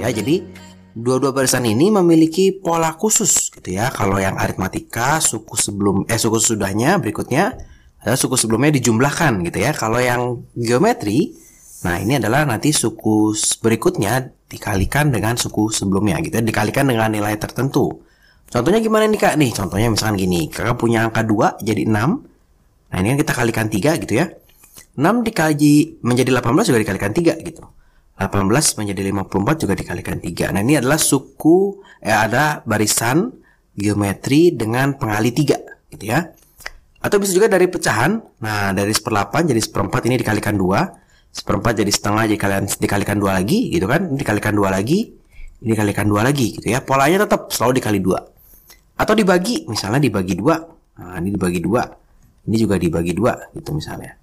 ya. Jadi dua-dua barisan ini memiliki pola khusus gitu ya. Kalau yang aritmatika suku sesudahnya berikutnya adalah suku sebelumnya dijumlahkan gitu ya. Kalau yang geometri, nah ini adalah nanti suku berikutnya dikalikan dengan suku sebelumnya gitu ya, dikalikan dengan nilai tertentu. Contohnya gimana nih Kak? Nih contohnya misalkan gini, Kakak punya angka 2 jadi 6. Nah ini kan kita kalikan 3 gitu ya. 6 dikali menjadi 18 juga dikalikan 3 gitu. 18 menjadi 54 juga dikalikan 3. Nah ini adalah ada barisan geometri dengan pengali 3 gitu ya. Atau bisa juga dari pecahan. Nah dari 1/8 jadi 1/4 ini dikalikan 2. 1/4 jadi setengah jadi dikalikan 2 lagi gitu kan. Ini dikalikan 2 lagi. Ini dikalikan 2 lagi gitu ya. Polanya tetap selalu dikali 2. Atau dibagi, misalnya dibagi 2. Nah ini dibagi 2. Ini juga dibagi 2 gitu misalnya.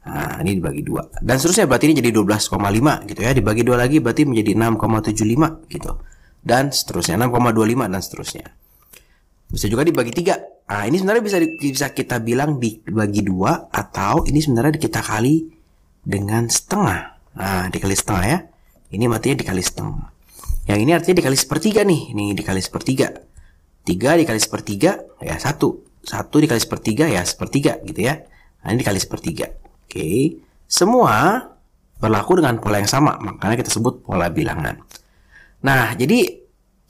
Nah ini dibagi 2. Dan seterusnya berarti ini jadi 12,5 gitu ya. Dibagi 2 lagi berarti menjadi 6,75 gitu. Dan seterusnya 6,25 dan seterusnya. Bisa juga dibagi 3. Nah ini sebenarnya bisa kita bilang dibagi 2. Atau ini sebenarnya kita kali dengan setengah. Nah dikali setengah ya. Ini artinya dikali setengah. Yang ini artinya dikali sepertiga nih. Ini dikali sepertiga. 3 dikali sepertiga ya 1. 1 dikali sepertiga ya sepertiga gitu ya. Nah ini dikali sepertiga. Oke. Semua berlaku dengan pola yang sama. Makanya kita sebut pola bilangan. Nah jadi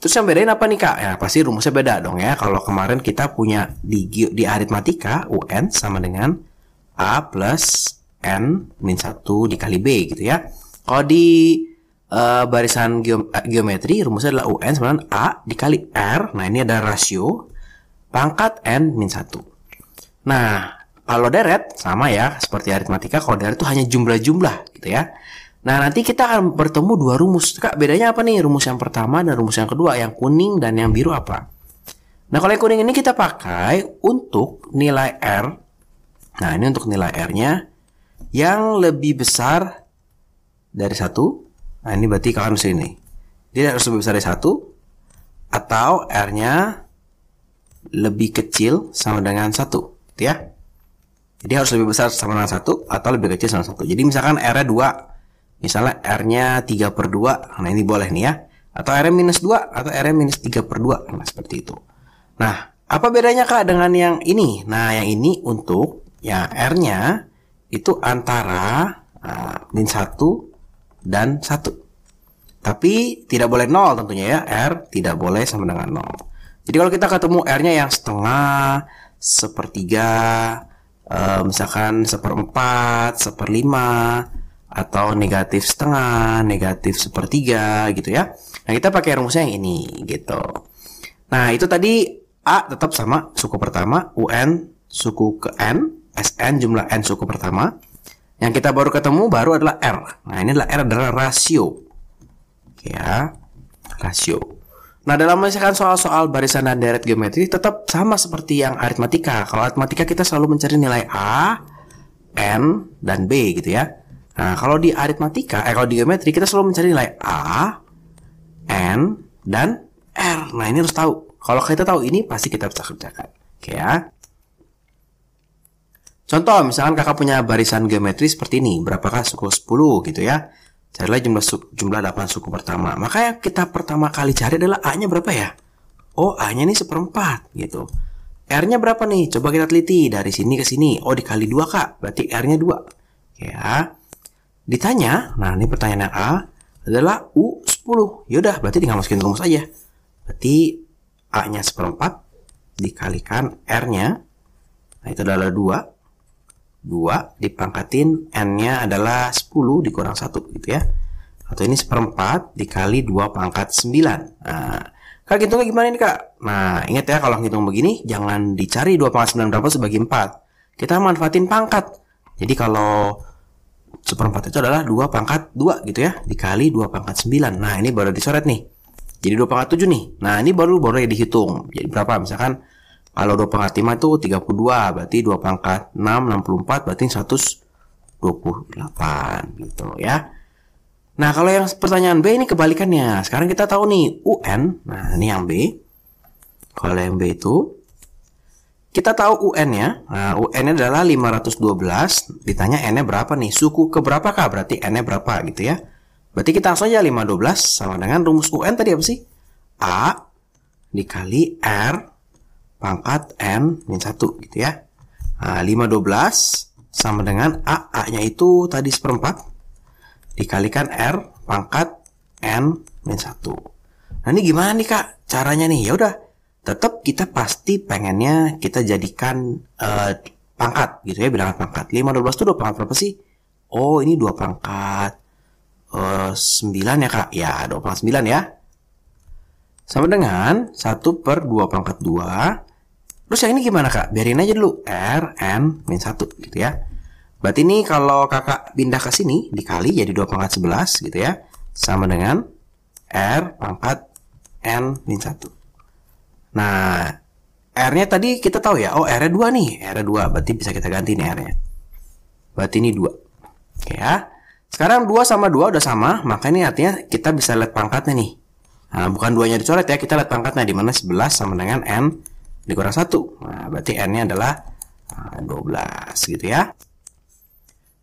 terus yang bedain apa nih Kak? Ya pasti rumusnya beda dong ya. Kalau kemarin kita punya di aritmatika UN sama dengan A plus N min 1 dikali B gitu ya. Kalau di barisan geometri rumusnya adalah UN sama dengan A dikali R. Nah ini ada rasio pangkat N min 1. Nah, kalau deret sama ya, seperti aritmatika, kalau deret itu hanya jumlah-jumlah gitu ya. Nah, nanti kita akan bertemu dua rumus. Kak, bedanya apa nih? Rumus yang pertama dan rumus yang kedua, yang kuning dan yang biru apa? Nah, kalau yang kuning ini kita pakai untuk nilai R. Nah, ini untuk nilai R-nya yang lebih besar dari 1. Nah, ini berarti kalau misalnya ini. Dia harus lebih besar dari 1 atau R-nya lebih kecil sama dengan 1 gitu ya. Jadi harus lebih besar sama dengan 1 atau lebih kecil sama 1. Jadi misalkan R-nya 2, misalnya R-nya 3/2. Nah ini boleh nih ya. Atau R-nya minus 2 atau R-nya minus 3/2. Nah seperti itu. Nah apa bedanya Kak dengan yang ini? Nah yang ini untuk ya R-nya itu antara min 1 dan 1. Tapi tidak boleh 0 tentunya ya. R tidak boleh sama dengan 0. Jadi kalau kita ketemu R-nya yang setengah, sepertiga, misalkan 1/4, 1/5, atau negatif setengah, negatif sepertiga gitu ya. Nah kita pakai rumusnya yang ini gitu. Nah itu tadi A tetap sama suku pertama, UN suku ke N, SN jumlah N suku pertama. Yang kita baru ketemu baru adalah R. Nah ini adalah R adalah rasio. Oke ya, rasio. Nah dalam misalkan soal-soal barisan dan deret geometri tetap sama seperti yang aritmatika. Kalau aritmatika kita selalu mencari nilai A, N, dan B gitu ya. Nah kalau di aritmatika, kalau di geometri kita selalu mencari nilai A, N, dan R. Nah ini harus tahu. Kalau kita tahu ini pasti kita bisa kerjakan. Oke ya. Contoh misalkan kakak punya barisan geometri seperti ini. Berapakah suku 10 gitu ya. Carilah jumlah 8 suku pertama. Maka yang kita pertama kali cari adalah A-nya berapa ya? Oh, A-nya ini 1/4 gitu. R-nya berapa nih? Coba kita teliti dari sini ke sini. Oh, dikali 2 Kak. Berarti R-nya 2. Ya. Ditanya, nah ini pertanyaan yang A adalah U10. Yaudah, berarti tinggal masukin rumus aja. Berarti A-nya 1/4 dikalikan R-nya. Nah, itu adalah 2. 2 dipangkatin N-nya adalah 10 dikurang 1 gitu ya. Atau ini 1/4 dikali 2 pangkat 9. Nah, Kak hitungnya gimana nih Kak? Nah, ingat ya kalau ngitung begini jangan dicari 2 pangkat 9 berapa sebagi 4. Kita manfaatin pangkat. Jadi kalau 1/4 itu adalah 2 pangkat 2 gitu ya. Dikali 2 pangkat 9. Nah, ini baru dicoret nih. Jadi 2 pangkat 7 nih. Nah, ini baru dihitung. Jadi berapa? Misalkan kalau 2 pangkat 5 itu 32, berarti 2 pangkat 6, 64, berarti 128 gitu ya. Nah kalau yang pertanyaan B ini kebalikannya. Sekarang kita tahu nih UN, nah ini yang B. Kalau yang B itu, kita tahu UN-nya. Nah UN-nya adalah 512, ditanya N-nya berapa nih? Suku ke berapa kah? Berarti N-nya berapa gitu ya. Berarti kita langsung aja 5 12 sama dengan rumus UN tadi apa sih? A dikali R pangkat N min 1 gitu ya. Nah, 5 12 sama dengan A-nya itu tadi 1/4 dikalikan R pangkat N min 1. Nah ini gimana nih Kak caranya nih? Ya udah, tetap kita pasti pengennya kita jadikan pangkat gitu ya, bilangan pangkat. 5 12 itu 2 pangkat berapa sih? Oh ini 2 pangkat 9 ya Kak. Ya 2 pangkat 9 ya. Sama dengan 1 per 2 pangkat 2. Terus yang ini gimana Kak? Biarin aja dulu R N min 1 gitu ya. Berarti ini kalau kakak pindah ke sini dikali jadi 2 pangkat 11 gitu ya. Sama dengan R pangkat N min 1. Nah, R-nya tadi kita tahu ya. Oh, R-nya 2 nih. R-nya 2. Berarti bisa kita ganti nih R-nya. Berarti ini 2. Oke ya. Sekarang 2 sama 2 udah sama. Maka ini artinya kita bisa lihat pangkatnya nih. Nah, bukan 2-nya dicoret ya. Kita lihat pangkatnya. Dimana 11 sama dengan N dikurang 1. Nah, berarti N-nya adalah 12 gitu ya.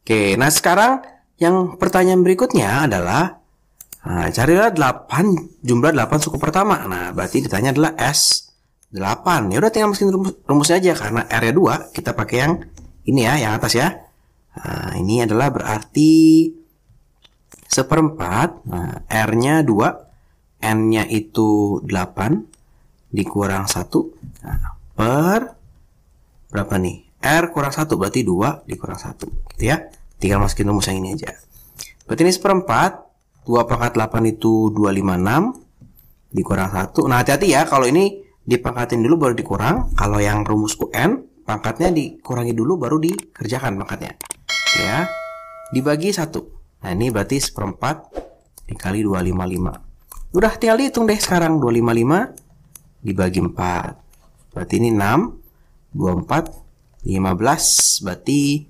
Oke, nah sekarang yang pertanyaan berikutnya adalah carilah 8 jumlah 8 suku pertama. Nah, berarti ditanya adalah S8. Ya udah tinggal masukin rumusnya aja karena R-nya 2, kita pakai yang ini ya, yang atas ya. Nah, ini adalah berarti 1/4. Nah, R-nya 2, N-nya itu 8 dikurang 1. Nah, per berapa nih? R kurang 1 berarti 2 dikurang 1 gitu ya. Tinggal masukin rumus yang ini aja. Berarti ini 1/4. 2 pangkat 8 itu 256 dikurang 1. Nah hati-hati ya, kalau ini dipangkatin dulu baru dikurang. Kalau yang rumus UN pangkatnya dikurangi dulu baru dikerjakan pangkatnya ya. Dibagi 1. Nah ini berarti 1/4 dikali 255. Udah tinggal dihitung deh sekarang. 255 dibagi 4 berarti ini 6. 24 15 berarti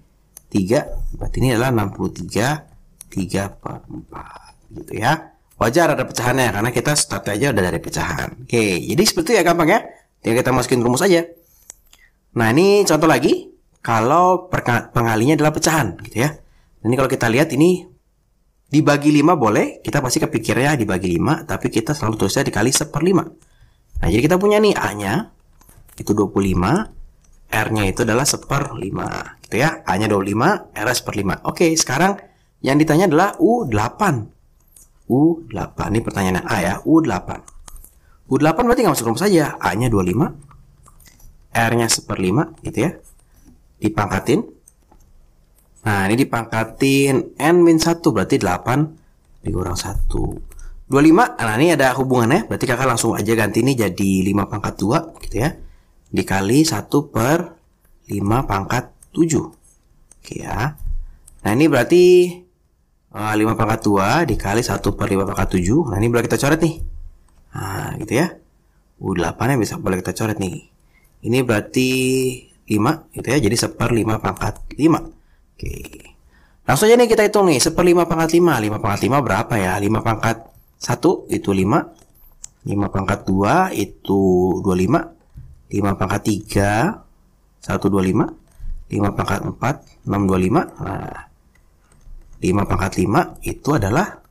3. Berarti ini adalah 63 3/4 gitu ya. Wajar ada pecahannya karena kita start aja udah dari pecahan. Oke, jadi seperti itu ya, gampang ya. Tinggal kita masukin rumus aja. Nah, ini contoh lagi kalau pengalinya adalah pecahan gitu ya. Ini kalau kita lihat ini dibagi 5 boleh, kita pasti kepikirnya dibagi 5, tapi kita selalu tulisnya dikali 1/5. Nah, jadi kita punya nih A-nya itu 25, R-nya itu adalah 1/5 gitu ya. A-nya 25, R-nya 1/5. Oke, sekarang yang ditanya adalah U8. U8, ini pertanyaannya A ya, U8. U8 berarti nggak masuk rumus saja. A-nya 25, R-nya 1/5 gitu ya. Dipangkatin. Nah, ini dipangkatin N-1 berarti 8 dikurang 1. 25, nah ini ada hubungannya. Berarti kakak langsung aja ganti ini jadi 5 pangkat 2 gitu ya. Dikali 1/5 pangkat 7. Oke ya. Nah ini berarti 5 pangkat 2 dikali 1/5 pangkat 7. Nah ini boleh kita coret nih. Nah gitu ya. U8 nya bisa boleh kita coret nih. Ini berarti 5 gitu ya. Jadi 1/5 pangkat 5. Oke. Langsung aja nih kita hitung nih. 1/5 pangkat 5. 5 pangkat 5 berapa ya? 5 pangkat 1 itu 5. 5 pangkat 2 itu 25. 5 pangkat 3 125. 5 pangkat 4 625. Nah 5 pangkat 5 itu adalah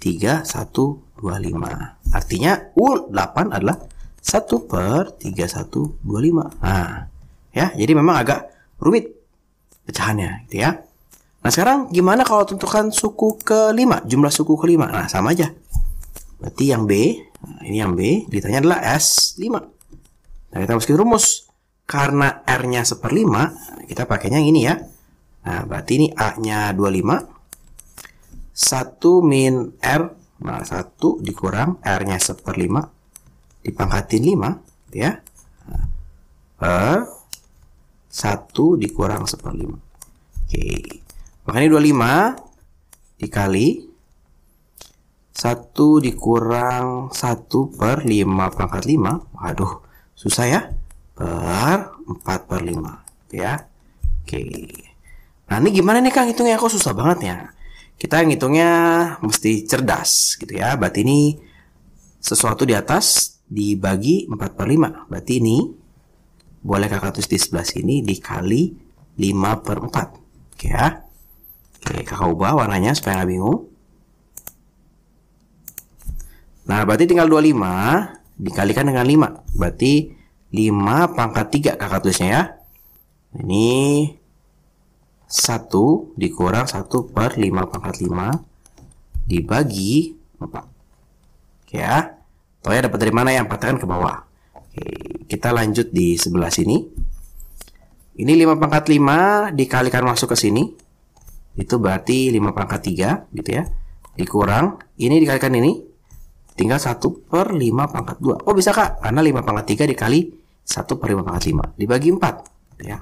3125. Artinya U8 adalah 1/3125. Nah ya, jadi memang agak rumit pecahannya gitu ya. Nah sekarang gimana kalau tentukan suku kelima, jumlah suku kelima? Nah sama aja. Berarti yang B, nah, ini yang B ditanya adalah S5. Nah kita masukin rumus. Karena R-nya 1/5, kita pakainya yang ini ya. Nah berarti ini A-nya 25. 1 min R, nah 1 dikurang R-nya 1/5 dipangkatin 5 gitu ya. Nah, per 1 dikurang 1/5. Oke. Makanya 25 dikali 1 dikurang 1/5 pangkat 5. Waduh, susah ya. Per 4/5 ya. Oke. Nah, ini gimana nih Kang hitungnya? Kok susah banget ya? Kita ngitungnya mesti cerdas gitu ya. Berarti ini sesuatu di atas dibagi 4/5. Berarti ini boleh kakak tulis di sebelah sini dikali 5/4. Oke ya. Oke, kakak ubah warnanya supaya nggak bingung. Nah, berarti tinggal 25 dikalikan dengan 5. Berarti 5 pangkat 3 kakak tulisnya ya. Ini 1 dikurang 1 per 5 pangkat 5 dibagi 4. Oke ya. Toya dapat dari mana ya? 4 kan ke bawah. Oke, kita lanjut di sebelah sini. Ini 5 pangkat 5 dikalikan masuk ke sini. Itu berarti 5 pangkat 3 gitu ya. Dikurang, ini dikalikan ini. Tinggal 1 per 5 pangkat 2. Oh bisa kak? Karena 5 pangkat 3 dikali 1 per 5 pangkat 5. Dibagi 4. Gitu ya.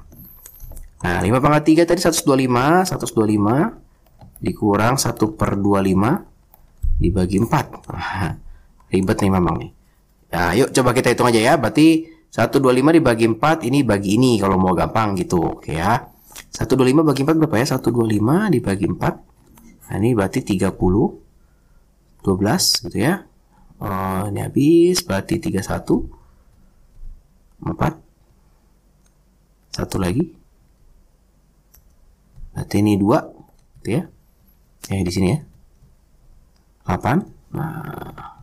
Nah 5 pangkat 3 tadi 125. 125 dikurang 1 per 25 dibagi 4. Ribet nih memang nih. Nah yuk coba kita hitung aja ya. Berarti 125 dibagi 4 ini bagi ini kalau mau gampang gitu. Oke ya. 125 bagi 4 berapa ya? 125 dibagi 4. Nah ini berarti 30. 12 gitu ya. Ini habis berarti 31. 4. Satu lagi. Berarti ini 2 gitu ya. Di sini ya. 8. Nah.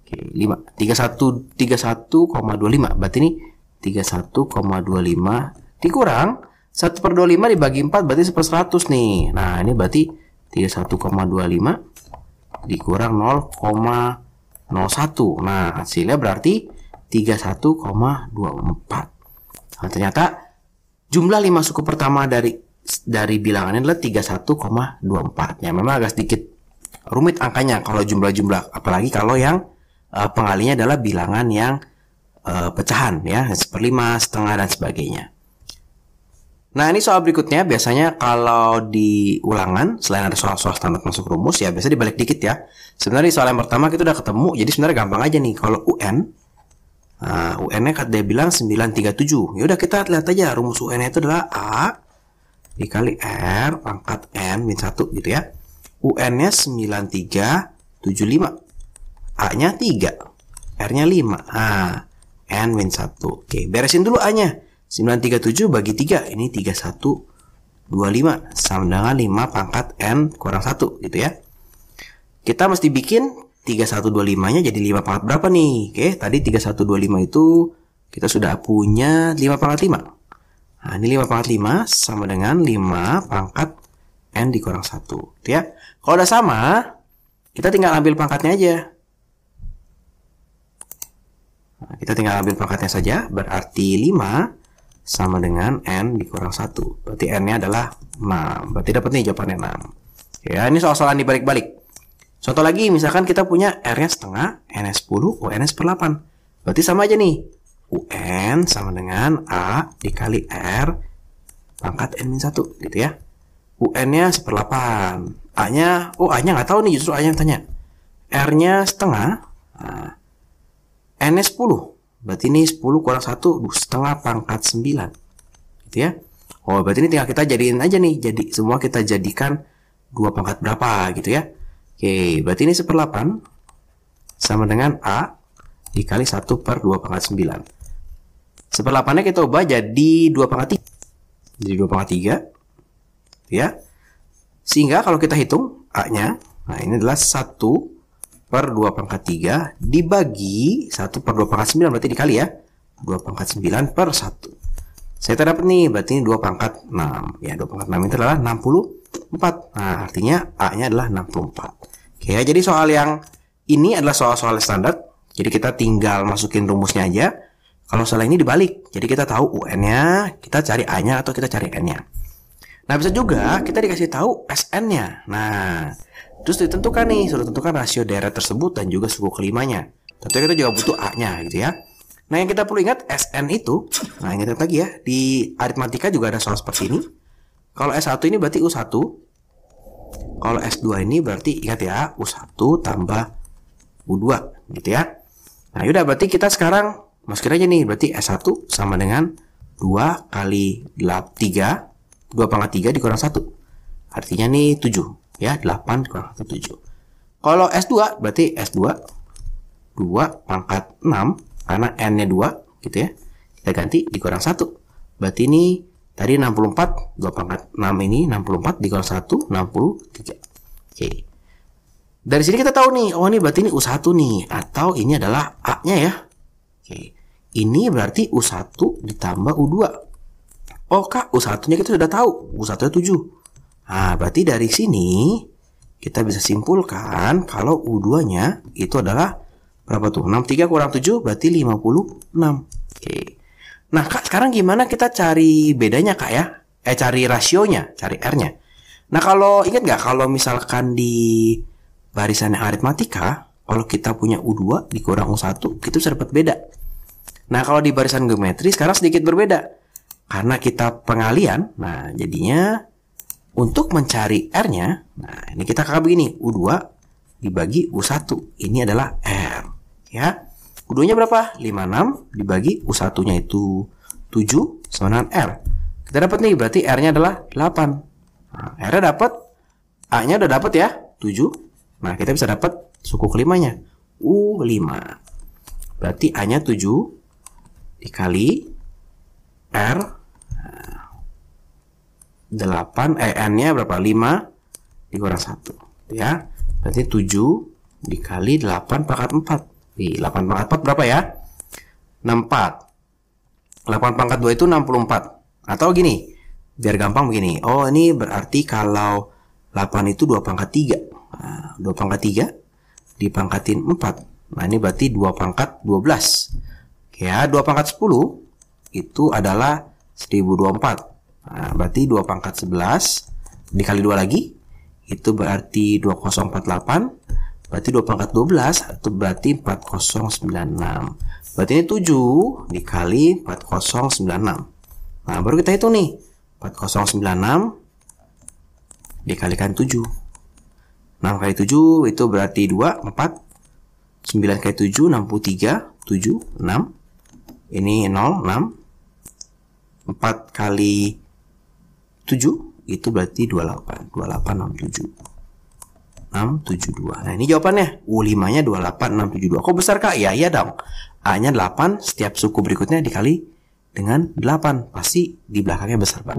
Oke, 5. 31,25. Berarti ini 31,25 dikurang 1 per 25 dibagi 4 berarti 1/100 nih. Nah, ini berarti 31,25 dikurang 0,01. Nah, hasilnya berarti 31,24. Nah, ternyata jumlah 5 suku pertama dari bilangan ini adalah 31,24. Ya, memang agak sedikit rumit angkanya kalau jumlah-jumlah, apalagi kalau yang pengalinya adalah bilangan yang pecahan ya, 1/5, setengah dan sebagainya. Nah, ini soal berikutnya biasanya kalau di ulangan selain ada soal-soal standar masuk rumus ya biasa dibalik dikit ya. Sebenarnya di soal yang pertama kita udah ketemu, jadi sebenarnya gampang aja nih. Kalau UN, UN-nya kan dia bilang 937. Ya udah kita lihat aja rumus UN-nya itu adalah A dikali R pangkat N min 1 gitu ya. UN-nya 9375. A-nya 3, R-nya 5. Nah, N min 1. Oke, beresin dulu A-nya. 937 bagi 3, ini 3125 sama dengan 5 pangkat N kurang 1 gitu ya. Kita mesti bikin 3125-nya jadi 5 pangkat berapa nih? Oke, tadi 3125 itu kita sudah punya 5 pangkat 5. Nah, ini 5 pangkat 5 sama dengan 5 pangkat N dikurang 1 gitu ya. Kalau udah sama, kita tinggal ambil pangkatnya aja. Nah, kita tinggal ambil pangkatnya saja, berarti 5 sama dengan N dikurang 1. Berarti N-nya adalah 6. Berarti dapat nih jawabannya 6. Ya, ini soal-soalan dibalik-balik. Contoh lagi, misalkan kita punya R-nya setengah, N-nya 10, UN-nya 1/8. Berarti sama aja nih. UN sama dengan A dikali R pangkat N-1 gitu ya. UN-nya 1/8. A-nya, A-nya nggak tahu nih, justru A-nya tanya. R-nya setengah, nah, N-nya 10. Berarti ini 10 kurang 1, setengah pangkat 9. Gitu ya. Oh, berarti ini tinggal kita jadiin aja nih. Jadi semua kita jadikan 2 pangkat berapa gitu ya. Oke, berarti ini 1/8 sama dengan A dikali 1 per 2 pangkat 9. 1/8-nya kita ubah jadi 2 pangkat 3. Jadi 2 pangkat 3. Ya. Sehingga kalau kita hitung A-nya, nah ini adalah 1 per 2 pangkat 3 dibagi 1 per 2 pangkat 9 berarti dikali ya. 2 pangkat 9 per 1. Saya dapat nih, berarti ini 2 pangkat 6. Ya, 2 pangkat 6 itu adalah 64. Nah, artinya A-nya adalah 64. Oke ya, jadi soal yang ini adalah soal-soal standar. Jadi kita tinggal masukin rumusnya aja. Kalau soal ini dibalik. Jadi kita tahu UN-nya, kita cari A-nya atau kita cari N-nya. Nah, bisa juga kita dikasih tahu SN-nya. Nah, terus ditentukan nih, sudah tentukan rasio deret tersebut dan juga suku kelimanya. Tentunya kita juga butuh A-nya gitu ya. Nah, yang kita perlu ingat SN itu, nah ingat lagi ya, di aritmatika juga ada soal seperti ini. Kalau S1 ini berarti U1. Kalau S2 ini berarti ingat ya, U1 tambah U2 gitu ya. Nah, yaudah berarti kita sekarang masukin aja nih, berarti S1 sama dengan 2 kali 3, 2 pangkat 3 dikurang 1. Artinya nih 7. Ya, 8 kurang 7. Kalau S2 berarti S2 2 pangkat 6 karena N-nya 2 gitu ya. Kita ganti dikurang 1. Berarti ini tadi 64, 2 pangkat 6 ini 64 dikurang 1 63. Oke. Dari sini kita tahu nih, oh ini berarti ini U1 nih, atau ini adalah A-nya ya. Oke. Ini berarti U1 ditambah U2. Oh Kak, U1-nya kita sudah tahu, U1-nya 7. Nah, berarti dari sini kita bisa simpulkan kalau U2-nya itu adalah berapa tuh? 63 kurang 7 berarti 56. Oke. Nah, Kak, sekarang gimana kita cari bedanya, Kak ya? Cari rasionya, cari R-nya. Nah, kalau ingat nggak kalau misalkan di barisan yang aritmatika, kalau kita punya U2 dikurang U1, kita bisa dapat beda. Nah, kalau di barisan geometri sekarang sedikit berbeda. Karena kita pengalian, nah jadinya untuk mencari R-nya, nah ini kita kakak begini, U2 dibagi U1. Ini adalah R. Ya. U2-nya berapa? 56 dibagi U1-nya itu 7 sama dengan R. Kita dapat nih, berarti R-nya adalah 8. Nah, R-nya dapat, A-nya udah dapat ya, 7. Nah, kita bisa dapat suku kelimanya, U5. Berarti A-nya 7 dikali R 8, N-nya berapa? 5 dikurang 1. Ya, berarti 7 dikali 8 pangkat 4. 8 pangkat 4 berapa ya? 64. 8 pangkat 2 itu 64. Atau gini, biar gampang begini. Oh, ini berarti kalau 8 itu 2 pangkat 3. Nah, 2 pangkat 3 dipangkatin 4. Nah, ini berarti 2 pangkat 12. Ya, 2 pangkat 10 itu adalah 1024. Nah, berarti 2 pangkat 11 dikali 2 lagi. Itu berarti 2048. Berarti 2 pangkat 12 itu berarti 4096. Berarti ini 7 dikali 4096. Nah, baru kita hitung nih. 4096 dikalikan 7. 6 kali 7 itu berarti 2, 4. 9 kali 7, 63. 7, 6. Ini 0, 6. 4 kali 7 itu berarti 28. 2867. 672. Nah, ini jawabannya. U5-nya 28672. Kok besar, Kak? Ya, iya dong. A-nya 8, setiap suku berikutnya dikali dengan 8. Pasti di belakangnya besar, Pak.